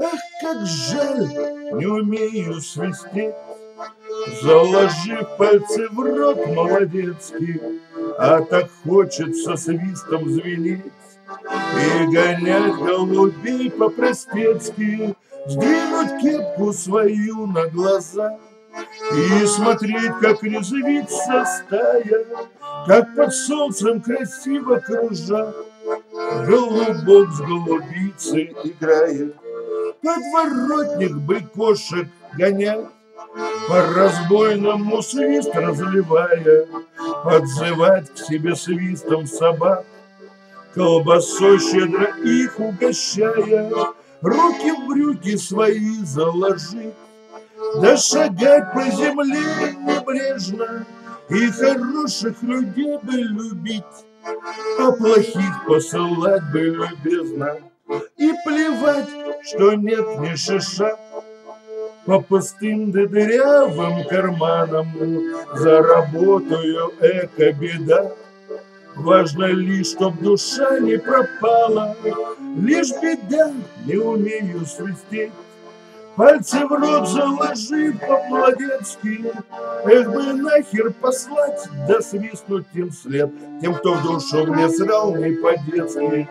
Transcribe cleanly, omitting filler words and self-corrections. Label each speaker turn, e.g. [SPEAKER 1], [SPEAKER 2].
[SPEAKER 1] Ах, как жаль, не умею свистеть, заложив пальцы в рот молодецкий, а так хочется свистом звенеть и гонять голубей по-простецки, сдвинуть кепку свою на глаза и смотреть, как резвится стая, как под солнцем красиво кружат, голубок с голубицей играет, подворотник бы кошек гонять, по-разбойному свист разливая, подзывать к себе свистом собак, колбасой щедро их угощая, руки в брюки свои заложить, да шагать по земле небрежно и хороших людей бы любить, а плохих посылать бы любезно, и плевать, что нет ни шиша. По пустым да дырявым карманам заработаю, эко-беда. Важно лишь, чтоб душа не пропала, лишь беда, не умею свистеть. Пальцы в рот заложив по-молодецки, эх бы нахер послать, да свистнуть им вслед, тем, кто в душу мне срал не по-детски.